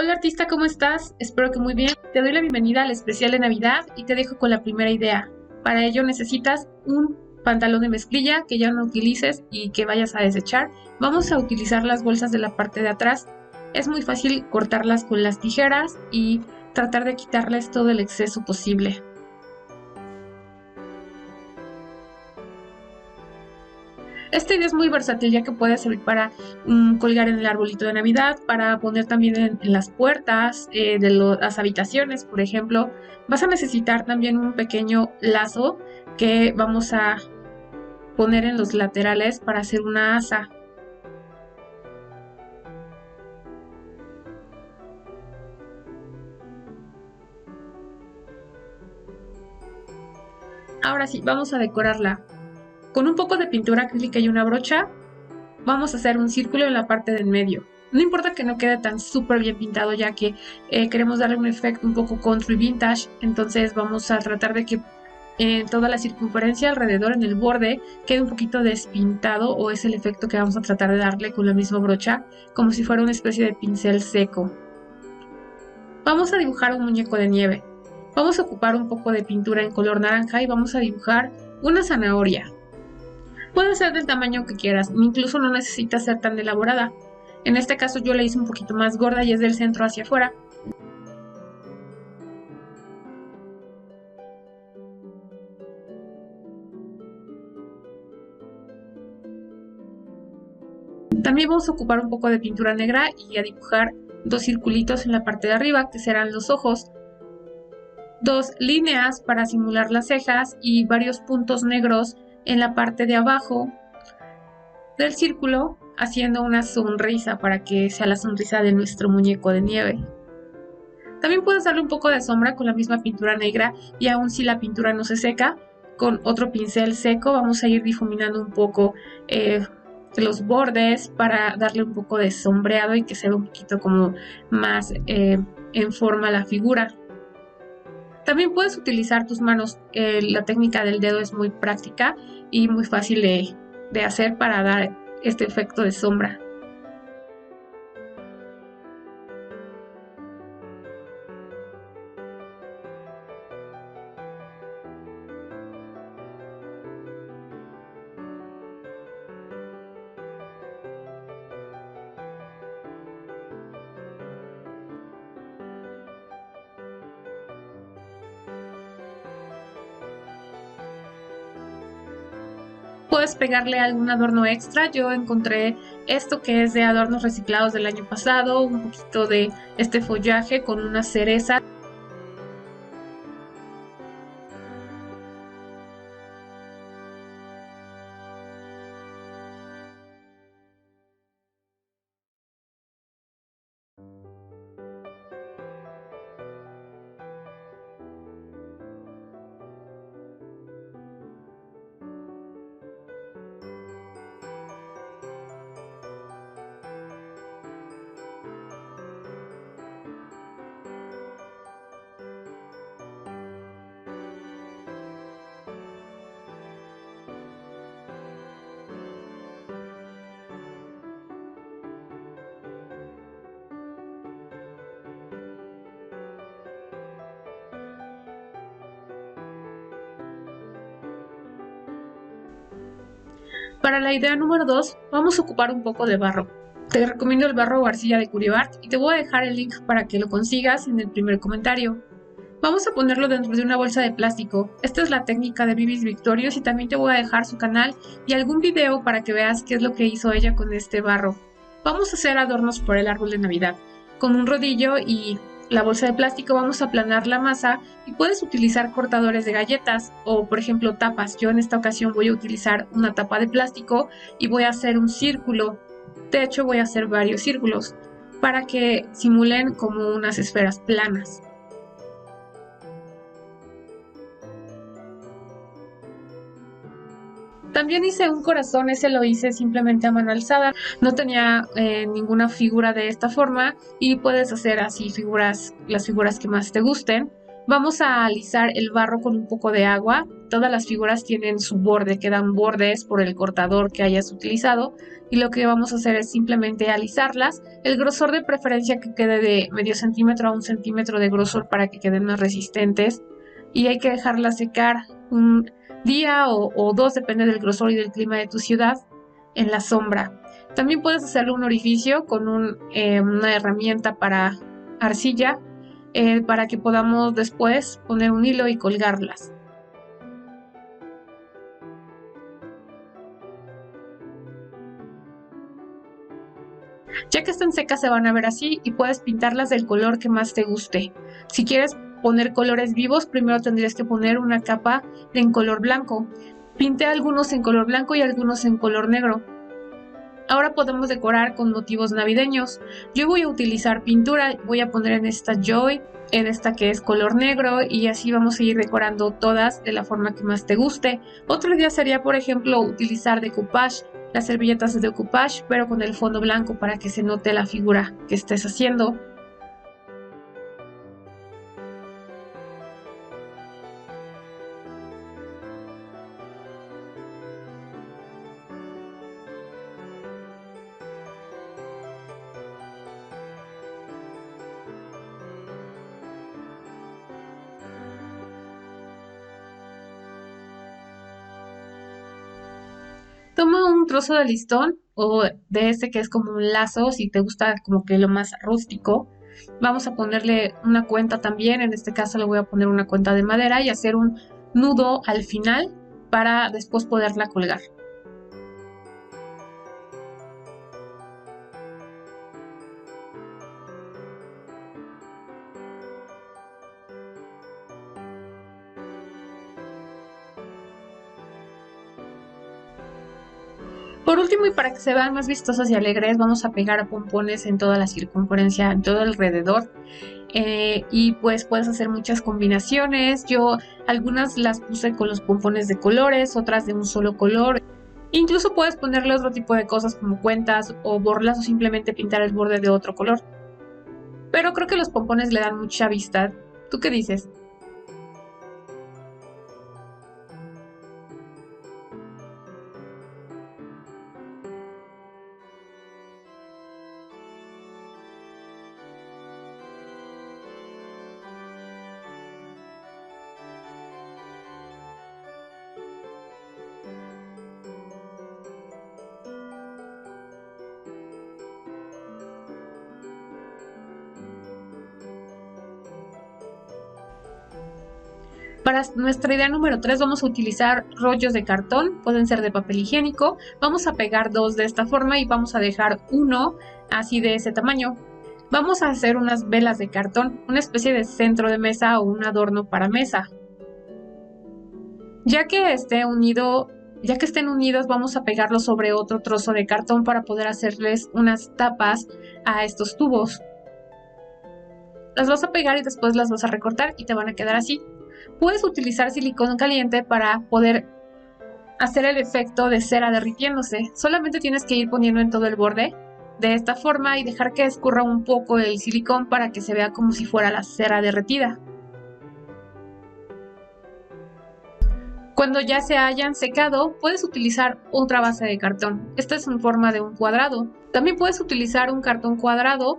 Hola artista, ¿cómo estás? Espero que muy bien. Te doy la bienvenida al especial de Navidad y te dejo con la primera idea. Para ello necesitas un pantalón de mezclilla que ya no utilices y que vayas a desechar. Vamos a utilizar las bolsas de la parte de atrás. Es muy fácil cortarlas con las tijeras y tratar de quitarles todo el exceso posible. Esta idea es muy versátil ya que puede servir para colgar en el arbolito de Navidad, para poner también en las puertas de las habitaciones, por ejemplo. Vas a necesitar también un pequeño lazo que vamos a poner en los laterales para hacer una asa. Ahora sí, vamos a decorarla. Con un poco de pintura acrílica y una brocha, vamos a hacer un círculo en la parte del medio. No importa que no quede tan súper bien pintado, ya que queremos darle un efecto un poco country vintage, entonces vamos a tratar de que en toda la circunferencia alrededor, en el borde, quede un poquito despintado, o es el efecto que vamos a tratar de darle con la misma brocha, como si fuera una especie de pincel seco. Vamos a dibujar un muñeco de nieve. Vamos a ocupar un poco de pintura en color naranja y vamos a dibujar una zanahoria. Puede ser del tamaño que quieras, incluso no necesita ser tan elaborada. En este caso yo la hice un poquito más gorda y es del centro hacia afuera. También vamos a ocupar un poco de pintura negra y a dibujar dos circulitos en la parte de arriba, que serán los ojos, dos líneas para simular las cejas y varios puntos negros en la parte de abajo del círculo, haciendo una sonrisa para que sea la sonrisa de nuestro muñeco de nieve. También puedes darle un poco de sombra con la misma pintura negra, y aun si la pintura no se seca, con otro pincel seco vamos a ir difuminando un poco los bordes para darle un poco de sombreado y que se vea un poquito como más en forma la figura. También puedes utilizar tus manos, la técnica del dedo es muy práctica y muy fácil de hacer para dar este efecto de sombra. Puedes pegarle algún adorno extra. Yo encontré esto que es de adornos reciclados del año pasado, un poquito de este follaje con una cereza. Para la idea número 2 vamos a ocupar un poco de barro. Te recomiendo el barro o arcilla de Curiart y te voy a dejar el link para que lo consigas en el primer comentario. Vamos a ponerlo dentro de una bolsa de plástico. Esta es la técnica de Bibis Victorious y también te voy a dejar su canal y algún video para que veas qué es lo que hizo ella con este barro. Vamos a hacer adornos por el árbol de Navidad. Con un rodillo y la bolsa de plástico vamos a aplanar la masa y puedes utilizar cortadores de galletas o por ejemplo tapas. Yo en esta ocasión voy a utilizar una tapa de plástico y voy a hacer un círculo. De hecho voy a hacer varios círculos para que simulen como unas esferas planas. También hice un corazón, ese lo hice simplemente a mano alzada, no tenía ninguna figura de esta forma y puedes hacer así figuras, las figuras que más te gusten. Vamos a alisar el barro con un poco de agua. Todas las figuras tienen su borde, quedan bordes por el cortador que hayas utilizado y lo que vamos a hacer es simplemente alisarlas. El grosor de preferencia que quede de medio centímetro a 1 centímetro de grosor para que queden más resistentes y hay que dejarlas secar un día o dos, depende del grosor y del clima de tu ciudad, en la sombra. También puedes hacerle un orificio con una herramienta para arcilla para que podamos después poner un hilo y colgarlas. Ya que estén secas se van a ver así y puedes pintarlas del color que más te guste. Si quieres poner colores vivos, primero tendrías que poner una capa en color blanco. Pinté algunos en color blanco y algunos en color negro. Ahora podemos decorar con motivos navideños. Yo voy a utilizar pintura, voy a poner en esta Joy, en esta que es color negro y así vamos a ir decorando todas de la forma que más te guste. Otro día sería, por ejemplo, utilizar decoupage, las servilletas de decoupage, pero con el fondo blanco para que se note la figura que estés haciendo. Toma un trozo de listón o de este que es como un lazo, si te gusta como que lo más rústico. Vamos a ponerle una cuenta también, en este caso le voy a poner una cuenta de madera y hacer un nudo al final para después poderla colgar. Por último, y para que se vean más vistosas y alegres, vamos a pegar pompones en toda la circunferencia, en todo alrededor. Y pues puedes hacer muchas combinaciones. Yo algunas las puse con los pompones de colores, otras de un solo color. Incluso puedes ponerle otro tipo de cosas como cuentas o borlas o simplemente pintar el borde de otro color. Pero creo que los pompones le dan mucha vista. ¿Tú qué dices? Para nuestra idea número 3 vamos a utilizar rollos de cartón, pueden ser de papel higiénico. Vamos a pegar dos de esta forma y vamos a dejar uno así de ese tamaño. Vamos a hacer unas velas de cartón, una especie de centro de mesa o un adorno para mesa. Ya que ya que estén unidos, vamos a pegarlos sobre otro trozo de cartón para poder hacerles unas tapas a estos tubos. Las vas a pegar y después las vas a recortar y te van a quedar así. Puedes utilizar silicón caliente para poder hacer el efecto de cera derritiéndose. Solamente tienes que ir poniendo en todo el borde de esta forma y dejar que escurra un poco el silicón para que se vea como si fuera la cera derretida. Cuando ya se hayan secado, puedes utilizar otra base de cartón. Esta es en forma de un cuadrado. También puedes utilizar un cartón cuadrado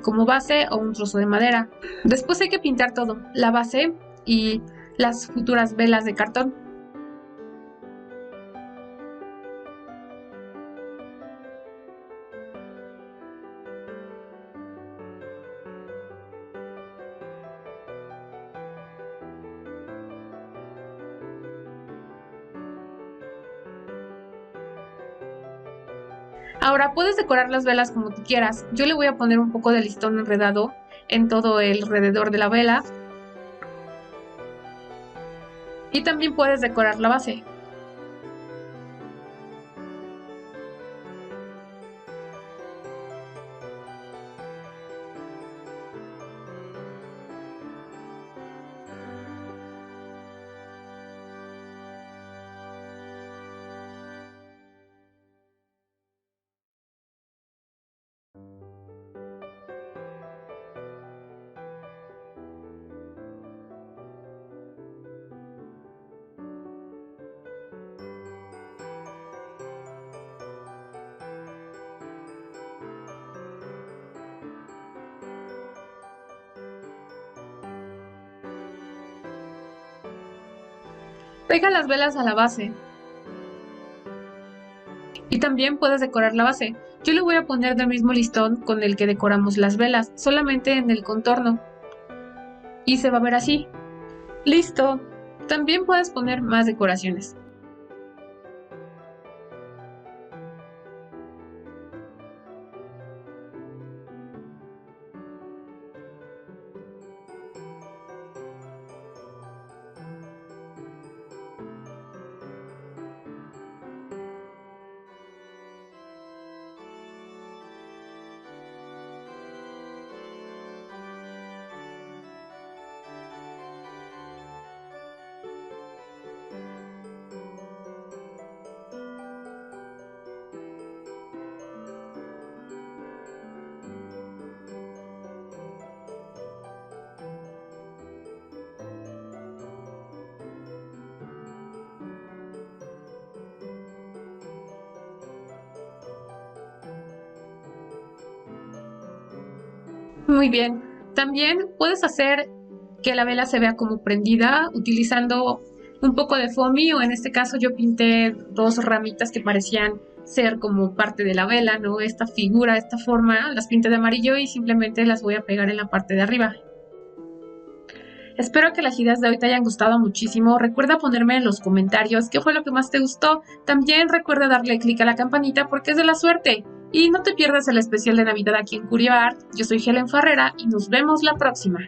como base o un trozo de madera. Después hay que pintar todo, la base y las futuras velas de cartón. Ahora puedes decorar las velas como tú quieras. Yo le voy a poner un poco de listón enredado en todo el alrededor de la vela. Y también puedes decorar la base. Pega las velas a la base y también puedes decorar la base. Yo le voy a poner del mismo listón con el que decoramos las velas, solamente en el contorno. Y se va a ver así. ¡Listo! También puedes poner más decoraciones. Muy bien. También puedes hacer que la vela se vea como prendida utilizando un poco de foamy, o en este caso yo pinté dos ramitas que parecían ser como parte de la vela, ¿no? Esta figura, esta forma, las pinté de amarillo y simplemente las voy a pegar en la parte de arriba. Espero que las ideas de hoy te hayan gustado muchísimo. Recuerda ponerme en los comentarios qué fue lo que más te gustó. También recuerda darle clic a la campanita porque es de la suerte. Y no te pierdas el especial de Navidad aquí en CurioArt. Yo soy Helen Farrera y nos vemos la próxima.